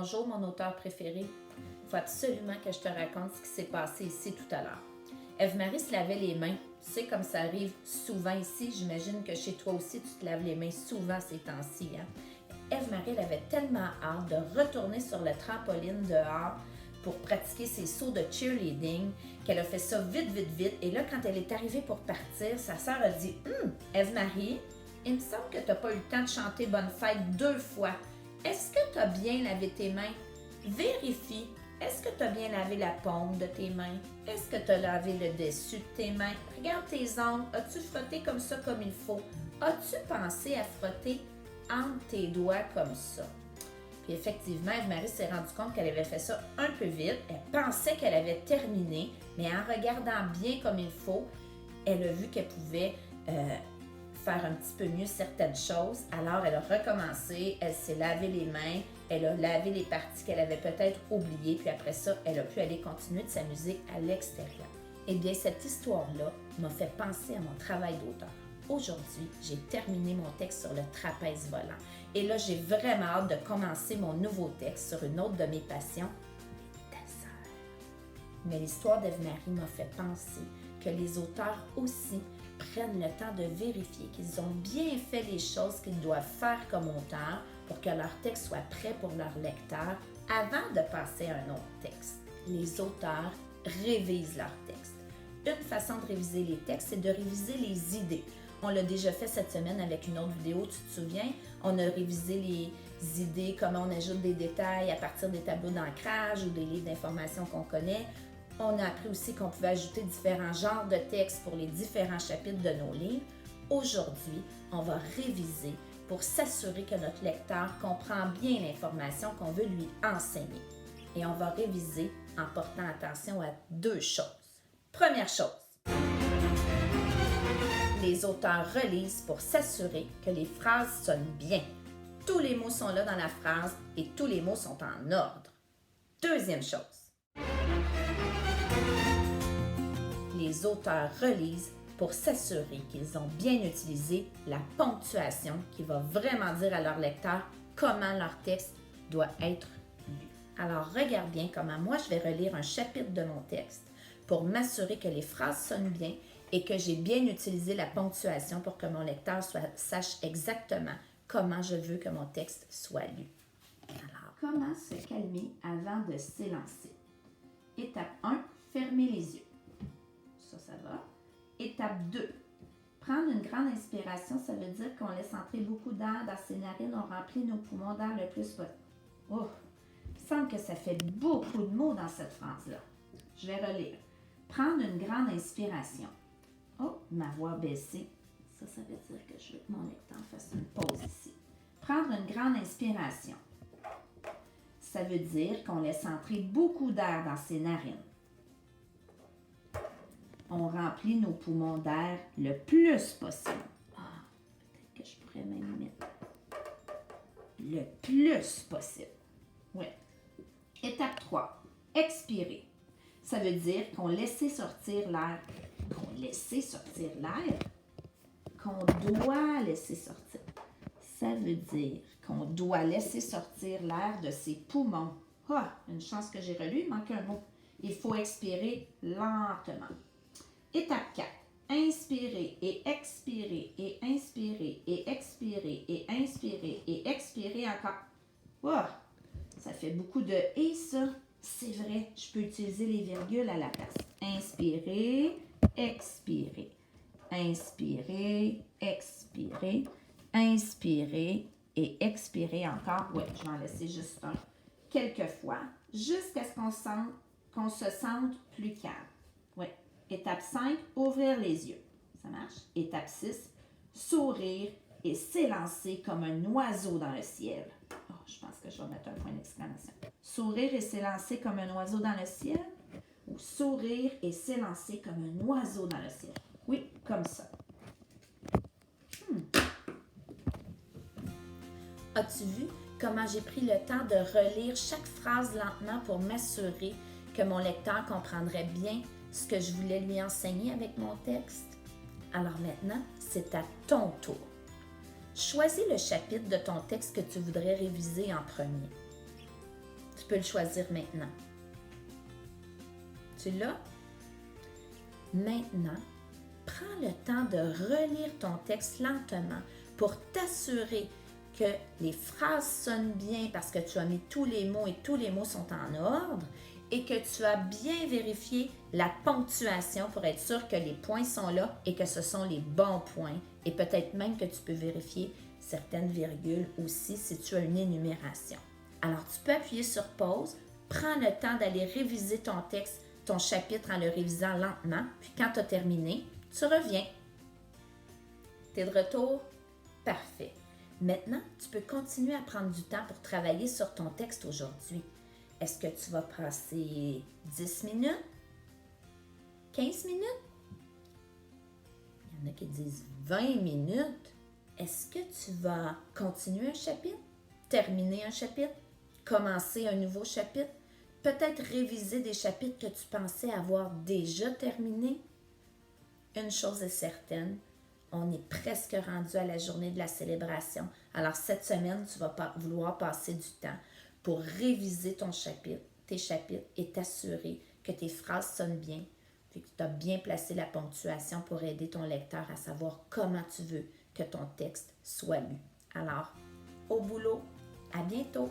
Bonjour, mon auteur préféré. Il faut absolument que je te raconte ce qui s'est passé ici tout à l'heure. Ève-Marie se lavait les mains. Tu sais, comme ça arrive souvent ici, j'imagine que chez toi aussi, tu te laves les mains souvent ces temps-ci. Hein? Ève-Marie, elle avait tellement hâte de retourner sur le trampoline dehors pour pratiquer ses sauts de cheerleading qu'elle a fait ça vite, vite, vite. Et là, quand elle est arrivée pour partir, sa sœur a dit « Ève-Marie, il me semble que tu n'as pas eu le temps de chanter Bonne fête 2 fois. Est-ce que tu as bien lavé tes mains? Vérifie. Est-ce que tu as bien lavé la paume de tes mains? Est-ce que tu as lavé le dessus de tes mains? Regarde tes ongles. As-tu frotté comme ça comme il faut? As-tu pensé à frotter entre tes doigts comme ça? » Puis effectivement, Ève-Marie s'est rendue compte qu'elle avait fait ça un peu vite. Elle pensait qu'elle avait terminé, mais en regardant bien comme il faut, elle a vu qu'elle pouvait faire un petit peu mieux certaines choses. Alors, elle a recommencé, elle s'est lavé les mains, elle a lavé les parties qu'elle avait peut-être oubliées, puis après ça, elle a pu aller continuer de s'amuser à l'extérieur. Eh bien, cette histoire-là m'a fait penser à mon travail d'auteur. Aujourd'hui, j'ai terminé mon texte sur le trapèze volant. Et là, j'ai vraiment hâte de commencer mon nouveau texte sur une autre de mes passions, les desserts. Mais l'histoire d'Ève-Marie m'a fait penser que les auteurs aussi prennent le temps de vérifier qu'ils ont bien fait les choses qu'ils doivent faire comme auteurs pour que leur texte soit prêt pour leur lecteur avant de passer à un autre texte. Les auteurs révisent leurs textes. Une façon de réviser les textes, c'est de réviser les idées. On l'a déjà fait cette semaine avec une autre vidéo, tu te souviens? On a révisé les idées, comment on ajoute des détails à partir des tableaux d'ancrage ou des livres d'information qu'on connaît. On a appris aussi qu'on pouvait ajouter différents genres de textes pour les différents chapitres de nos livres. Aujourd'hui, on va réviser pour s'assurer que notre lecteur comprend bien l'information qu'on veut lui enseigner. Et on va réviser en portant attention à 2 choses. Première chose, les auteurs relisent pour s'assurer que les phrases sonnent bien. Tous les mots sont là dans la phrase et tous les mots sont en ordre. Deuxième chose, les auteurs relisent pour s'assurer qu'ils ont bien utilisé la ponctuation qui va vraiment dire à leur lecteur comment leur texte doit être lu. Alors, regarde bien comment moi je vais relire un chapitre de mon texte pour m'assurer que les phrases sonnent bien et que j'ai bien utilisé la ponctuation pour que mon lecteur sache exactement comment je veux que mon texte soit lu. Alors, comment se calmer avant de s'élancer? Étape 1, fermer les yeux. Ça va. Étape 2, prendre une grande inspiration, ça veut dire qu'on laisse entrer beaucoup d'air dans ses narines, on remplit nos poumons d'air le plus possible. Oh, il me semble que ça fait beaucoup de mots dans cette phrase-là. Je vais relire. Prendre une grande inspiration. Oh, ma voix baissée. Ça veut dire que je veux que mon lecteur fasse une pause ici. Prendre une grande inspiration. Ça veut dire qu'on laisse entrer beaucoup d'air dans ses narines. On remplit nos poumons d'air le plus possible. Ah, peut-être que je pourrais même mettre le plus possible. Oui. Étape 3, expirer. Ça veut dire qu'on laisse sortir l'air. Qu'on doit laisser sortir. Ça veut dire qu'on doit laisser sortir l'air de ses poumons. Ah, une chance que j'ai relu, il manque un mot. Il faut expirer lentement. Étape 4. Inspirer et expirer et inspirer et expirer et inspirer et expirer encore. Wow, ça fait beaucoup de « et » ça. C'est vrai, je peux utiliser les virgules à la place. Inspirer, expirer. Inspirer, expirer. Inspirer et expirer encore. Oui, je vais en laisser juste un. Quelques fois, jusqu'à ce qu'on se sente plus calme. Oui. Étape 5, ouvrir les yeux. Ça marche? Étape 6, sourire et s'élancer comme un oiseau dans le ciel. Oh, je pense que je vais mettre un point d'exclamation. Sourire et s'élancer comme un oiseau dans le ciel? Ou sourire et s'élancer comme un oiseau dans le ciel? Oui, comme ça. As-tu vu comment j'ai pris le temps de relire chaque phrase lentement pour m'assurer que mon lecteur comprendrait bien ce que je voulais lui enseigner avec mon texte? Alors maintenant, c'est à ton tour. Choisis le chapitre de ton texte que tu voudrais réviser en premier. peux le choisir maintenant. Tu l'as? Maintenant, prends le temps de relire ton texte lentement pour t'assurer que les phrases sonnent bien parce que tu as mis tous les mots et tous les mots sont en ordre et que tu as bien vérifié la ponctuation pour être sûr que les points sont là et que ce sont les bons points et peut-être même que tu peux vérifier certaines virgules aussi si tu as une énumération. Alors, tu peux appuyer sur pause, prends le temps d'aller réviser ton texte, ton chapitre en le révisant lentement, puis quand tu as terminé, tu reviens. Tu es de retour? Parfait. Maintenant, tu peux continuer à prendre du temps pour travailler sur ton texte aujourd'hui. Est-ce que tu vas passer 10 minutes? 15 minutes? Il y en a qui disent 20 minutes. Est-ce que tu vas continuer un chapitre? Terminer un chapitre? Commencer un nouveau chapitre? Peut-être réviser des chapitres que tu pensais avoir déjà terminés? Une chose est certaine, on est presque rendu à la journée de la célébration. Alors cette semaine, tu vas vouloir passer du temps pour réviser tes chapitres et t'assurer que tes phrases sonnent bien, puis que tu as bien placé la ponctuation pour aider ton lecteur à savoir comment tu veux que ton texte soit lu. Alors, au boulot, à bientôt!